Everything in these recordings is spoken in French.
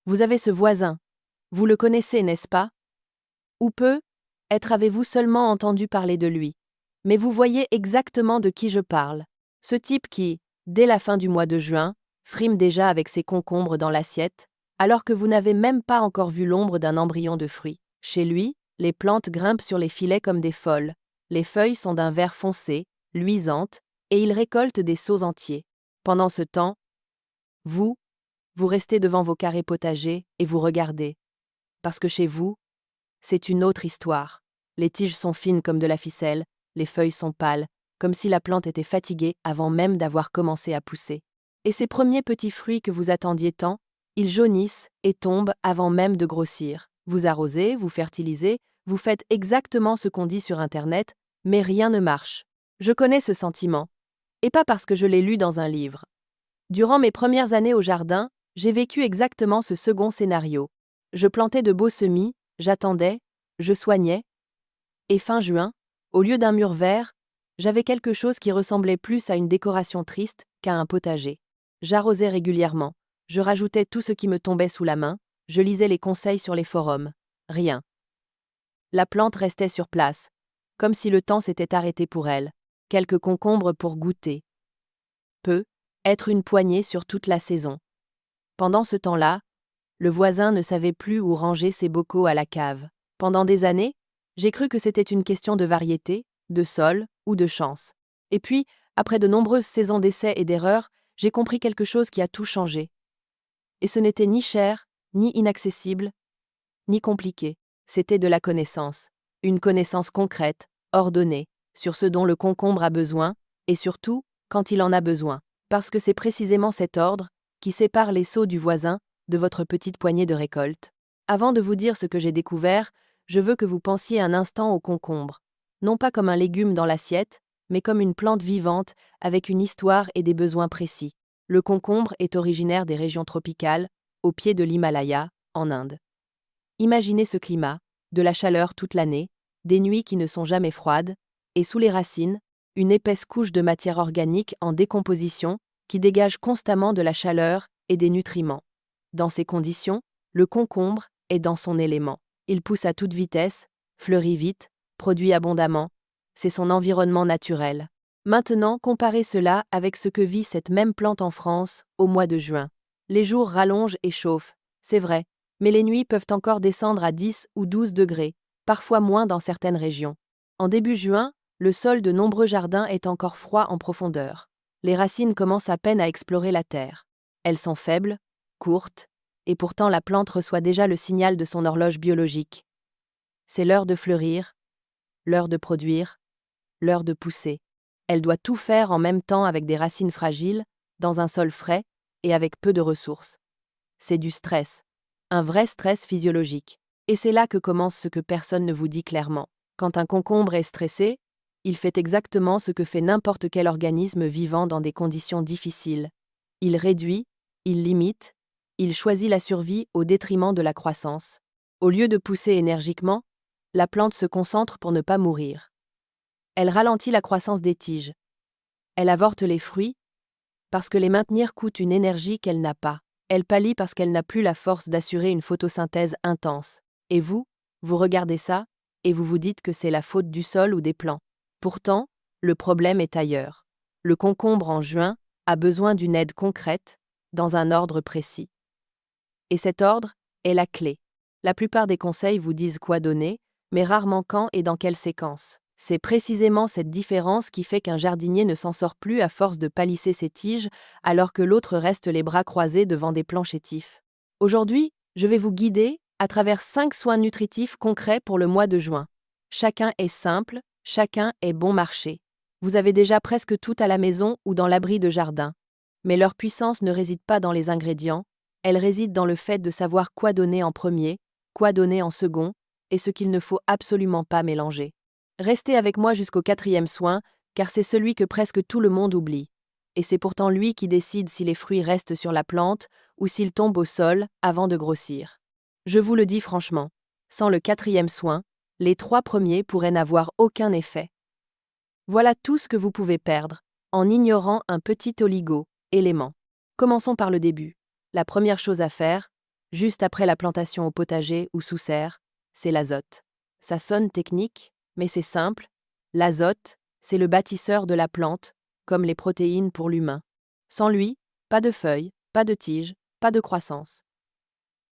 Vous avez ce voisin. Vous le connaissez, n'est-ce pas? Ou peut-être avez-vous seulement entendu parler de lui. Mais vous voyez exactement de qui je parle. Ce type qui, dès la fin du mois de juin, frime déjà avec ses concombres dans l'assiette, alors que vous n'avez même pas encore vu l'ombre d'un embryon de fruit. Chez lui, les plantes grimpent sur les filets comme des folles, les feuilles sont d'un vert foncé, luisantes, et il récolte des seaux entiers. Pendant ce temps, vous restez devant vos carrés potagers et vous regardez. Parce que chez vous, c'est une autre histoire. Les tiges sont fines comme de la ficelle, les feuilles sont pâles, comme si la plante était fatiguée avant même d'avoir commencé à pousser. Et ces premiers petits fruits que vous attendiez tant, ils jaunissent et tombent avant même de grossir. Vous arrosez, vous fertilisez, vous faites exactement ce qu'on dit sur Internet, mais rien ne marche. Je connais ce sentiment. Et pas parce que je l'ai lu dans un livre. Durant mes premières années au jardin, j'ai vécu exactement ce second scénario. Je plantais de beaux semis, j'attendais, je soignais, et fin juin, au lieu d'un mur vert, j'avais quelque chose qui ressemblait plus à une décoration triste qu'à un potager. J'arrosais régulièrement, je rajoutais tout ce qui me tombait sous la main, je lisais les conseils sur les forums. Rien. La plante restait sur place, comme si le temps s'était arrêté pour elle. Quelques concombres pour goûter. Être une poignée sur toute la saison. Pendant ce temps-là, le voisin ne savait plus où ranger ses bocaux à la cave. Pendant des années, j'ai cru que c'était une question de variété, de sol ou de chance. Et puis, après de nombreuses saisons d'essais et d'erreurs, j'ai compris quelque chose qui a tout changé. Et ce n'était ni cher, ni inaccessible, ni compliqué. C'était de la connaissance. Une connaissance concrète, ordonnée, sur ce dont le concombre a besoin, et surtout, quand il en a besoin. Parce que c'est précisément cet ordre qui sépare les seaux du voisin de votre petite poignée de récolte. Avant de vous dire ce que j'ai découvert, je veux que vous pensiez un instant au concombre. Non pas comme un légume dans l'assiette, mais comme une plante vivante avec une histoire et des besoins précis. Le concombre est originaire des régions tropicales, au pied de l'Himalaya, en Inde. Imaginez ce climat, de la chaleur toute l'année, des nuits qui ne sont jamais froides, et sous les racines, une épaisse couche de matière organique en décomposition qui dégage constamment de la chaleur et des nutriments. Dans ces conditions, le concombre est dans son élément. Il pousse à toute vitesse, fleurit vite, produit abondamment. C'est son environnement naturel. Maintenant, comparez cela avec ce que vit cette même plante en France au mois de juin. Les jours rallongent et chauffent, c'est vrai, mais les nuits peuvent encore descendre à 10 ou 12 degrés, parfois moins dans certaines régions. En début juin, le sol de nombreux jardins est encore froid en profondeur. Les racines commencent à peine à explorer la terre. Elles sont faibles, courtes, et pourtant la plante reçoit déjà le signal de son horloge biologique. C'est l'heure de fleurir, l'heure de produire, l'heure de pousser. Elle doit tout faire en même temps avec des racines fragiles, dans un sol frais et avec peu de ressources. C'est du stress, un vrai stress physiologique. Et c'est là que commence ce que personne ne vous dit clairement. Quand un concombre est stressé, il fait exactement ce que fait n'importe quel organisme vivant dans des conditions difficiles. Il réduit, il limite, il choisit la survie au détriment de la croissance. Au lieu de pousser énergiquement, la plante se concentre pour ne pas mourir. Elle ralentit la croissance des tiges. Elle avorte les fruits, parce que les maintenir coûte une énergie qu'elle n'a pas. Elle pâlit parce qu'elle n'a plus la force d'assurer une photosynthèse intense. Et vous regardez ça, et vous vous dites que c'est la faute du sol ou des plants. Pourtant, le problème est ailleurs. Le concombre en juin a besoin d'une aide concrète, dans un ordre précis. Et cet ordre est la clé. La plupart des conseils vous disent quoi donner, mais rarement quand et dans quelle séquence. C'est précisément cette différence qui fait qu'un jardinier ne s'en sort plus à force de palisser ses tiges, alors que l'autre reste les bras croisés devant des plants chétifs. Aujourd'hui, je vais vous guider à travers 5 soins nutritifs concrets pour le mois de juin. Chacun est simple, chacun est bon marché. Vous avez déjà presque tout à la maison ou dans l'abri de jardin. Mais leur puissance ne réside pas dans les ingrédients, elle réside dans le fait de savoir quoi donner en premier, quoi donner en second, et ce qu'il ne faut absolument pas mélanger. Restez avec moi jusqu'au 4e soin, car c'est celui que presque tout le monde oublie. Et c'est pourtant lui qui décide si les fruits restent sur la plante ou s'ils tombent au sol avant de grossir. Je vous le dis franchement, sans le 4e soin, les 3 premiers pourraient n'avoir aucun effet. Voilà tout ce que vous pouvez perdre, en ignorant un petit élément. Commençons par le début. La première chose à faire, juste après la plantation au potager ou sous serre, c'est l'azote. Ça sonne technique, mais c'est simple. L'azote, c'est le bâtisseur de la plante, comme les protéines pour l'humain. Sans lui, pas de feuilles, pas de tiges, pas de croissance.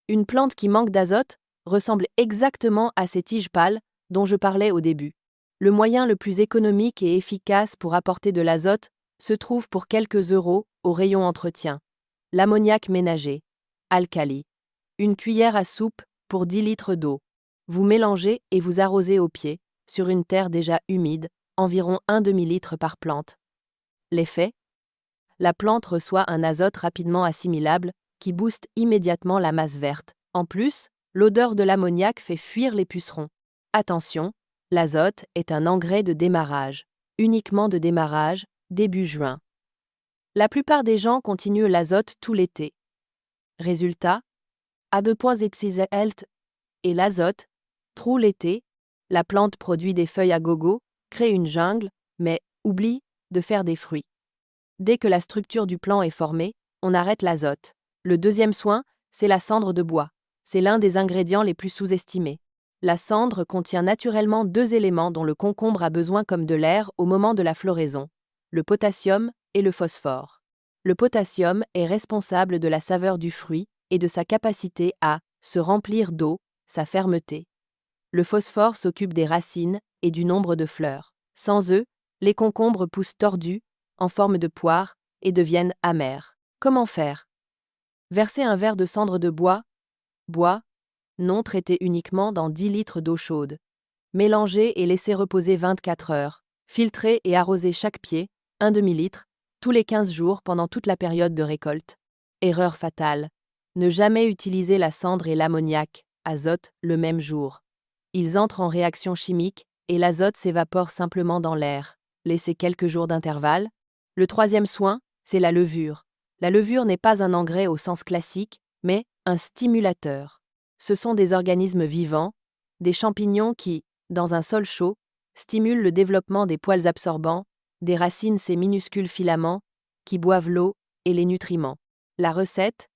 Une plante qui manque d'azote ressemble exactement à ces tiges pâles dont je parlais au début. Le moyen le plus économique et efficace pour apporter de l'azote se trouve pour quelques euros au rayon entretien. L'ammoniac ménager. Alcali. Une cuillère à soupe pour 10 litres d'eau. Vous mélangez et vous arrosez au pied, sur une terre déjà humide, environ un demi-litre par plante. L'effet ? La plante reçoit un azote rapidement assimilable qui booste immédiatement la masse verte. En plus, l'odeur de l'ammoniac fait fuir les pucerons. Attention, l'azote est un engrais de démarrage. Uniquement de démarrage, début juin. La plupart des gens continuent l'azote tout l'été. Résultat, A2.exist et l'azote, trop l'été, la plante produit des feuilles à gogo, crée une jungle, mais oublie de faire des fruits. Dès que la structure du plant est formée, on arrête l'azote. Le deuxième soin, c'est la cendre de bois. C'est l'un des ingrédients les plus sous-estimés. La cendre contient naturellement 2 éléments dont le concombre a besoin comme de l'air au moment de la floraison, le potassium et le phosphore. Le potassium est responsable de la saveur du fruit et de sa capacité à se remplir d'eau, sa fermeté. Le phosphore s'occupe des racines et du nombre de fleurs. Sans eux, les concombres poussent tordus, en forme de poire, et deviennent amers. Comment faire ? Verser un verre de cendre de bois, non traité uniquement dans 10 litres d'eau chaude. Mélanger et laisser reposer 24 heures. Filtrer et arroser chaque pied, un demi-litre, tous les 15 jours pendant toute la période de récolte. Erreur fatale. Ne jamais utiliser la cendre et l'ammoniac, azote, le même jour. Ils entrent en réaction chimique et l'azote s'évapore simplement dans l'air. Laissez quelques jours d'intervalle. Le troisième soin, c'est la levure. La levure n'est pas un engrais au sens classique, mais un stimulateur. Ce sont des organismes vivants, des champignons qui, dans un sol chaud, stimulent le développement des poils absorbants, des racines ces minuscules filaments, qui boivent l'eau et les nutriments. La recette ?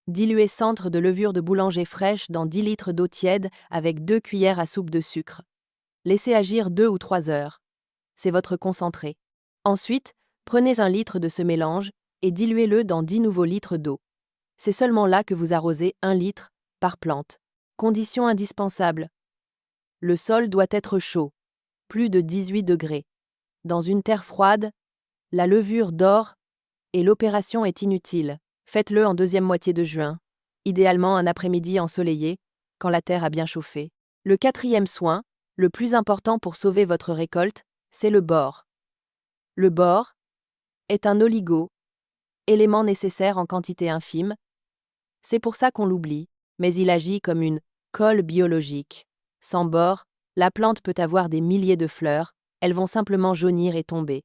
Diluez centre de levure de boulanger fraîche dans 10 litres d'eau tiède avec 2 cuillères à soupe de sucre. Laissez agir 2 ou 3 heures. C'est votre concentré. Ensuite, prenez 1 litre de ce mélange et diluez-le dans 10 nouveaux litres d'eau. C'est seulement là que vous arrosez 1 litre par plante. Condition indispensable. Le sol doit être chaud, plus de 18 degrés. Dans une terre froide, la levure dort et l'opération est inutile. Faites-le en deuxième moitié de juin, idéalement un après-midi ensoleillé, quand la terre a bien chauffé. Le quatrième soin, le plus important pour sauver votre récolte, c'est le bore. Le bore est un oligo, élément nécessaire en quantité infime. C'est pour ça qu'on l'oublie, mais il agit comme une colle biologique. Sans bore, la plante peut avoir des milliers de fleurs, elles vont simplement jaunir et tomber.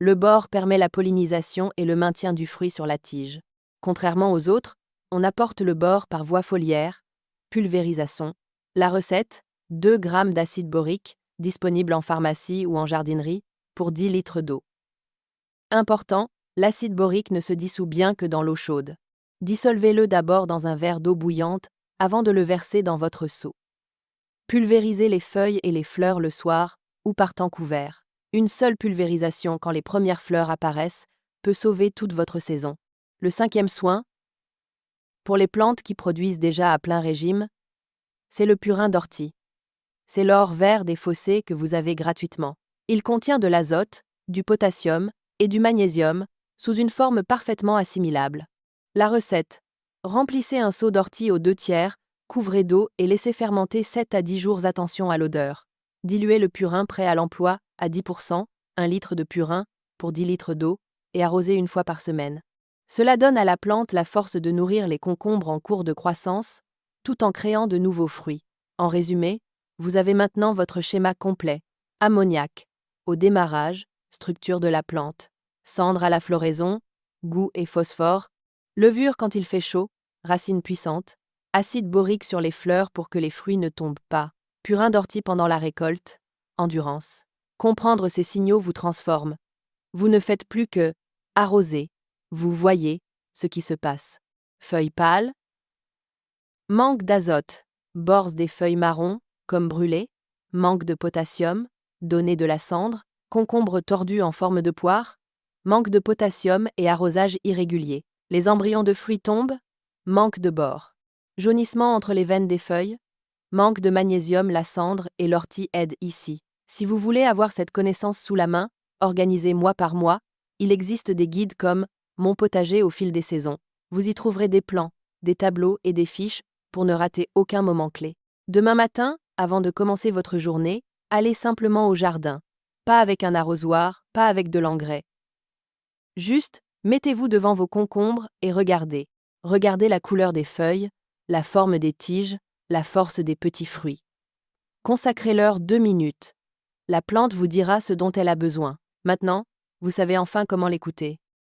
Le bore permet la pollinisation et le maintien du fruit sur la tige. Contrairement aux autres, on apporte le bore par voie foliaire, pulvérisation. La recette, 2 g d'acide borique, disponible en pharmacie ou en jardinerie, pour 10 litres d'eau. Important, l'acide borique ne se dissout bien que dans l'eau chaude. Dissolvez-le d'abord dans un verre d'eau bouillante avant de le verser dans votre seau. Pulvérisez les feuilles et les fleurs le soir ou par temps couvert. Une seule pulvérisation quand les premières fleurs apparaissent peut sauver toute votre saison. Le cinquième soin, pour les plantes qui produisent déjà à plein régime, c'est le purin d'ortie. C'est l'or vert des fossés que vous avez gratuitement. Il contient de l'azote, du potassium et du magnésium sous une forme parfaitement assimilable. La recette. Remplissez un seau d'ortie aux 2/3, couvrez d'eau et laissez fermenter 7 à 10 jours. Attention à l'odeur. Diluez le purin prêt à l'emploi à 10%, 1 litre de purin pour 10 litres d'eau, et arrosez 1 fois par semaine. Cela donne à la plante la force de nourrir les concombres en cours de croissance, tout en créant de nouveaux fruits. En résumé, vous avez maintenant votre schéma complet. Ammoniac, au démarrage, structure de la plante. Cendre à la floraison, goût et phosphore. Levure quand il fait chaud, racines puissantes. Acide borique sur les fleurs pour que les fruits ne tombent pas. Purin d'ortie pendant la récolte, endurance. Comprendre ces signaux vous transforme. Vous ne faites plus que arroser. Vous voyez ce qui se passe. Feuilles pâles, Manque d'azote. Borse des feuilles marron, comme brûlées. Manque de potassium. Donner de la cendre. Concombre tordu en forme de poire. Manque de potassium et arrosage irrégulier. Les embryons de fruits tombent. Manque de bore. Jaunissement entre les veines des feuilles. Manque de magnésium, la cendre et l'ortie aident ici. Si vous voulez avoir cette connaissance sous la main, organisée mois par mois, il existe des guides comme Mon potager au fil des saisons. Vous y trouverez des plans, des tableaux et des fiches pour ne rater aucun moment clé. Demain matin, avant de commencer votre journée, allez simplement au jardin. Pas avec un arrosoir, pas avec de l'engrais. Juste, mettez-vous devant vos concombres et regardez. Regardez la couleur des feuilles, la forme des tiges, la force des petits fruits. Consacrez-leur 2 minutes. La plante vous dira ce dont elle a besoin. Maintenant, vous savez enfin comment l'écouter.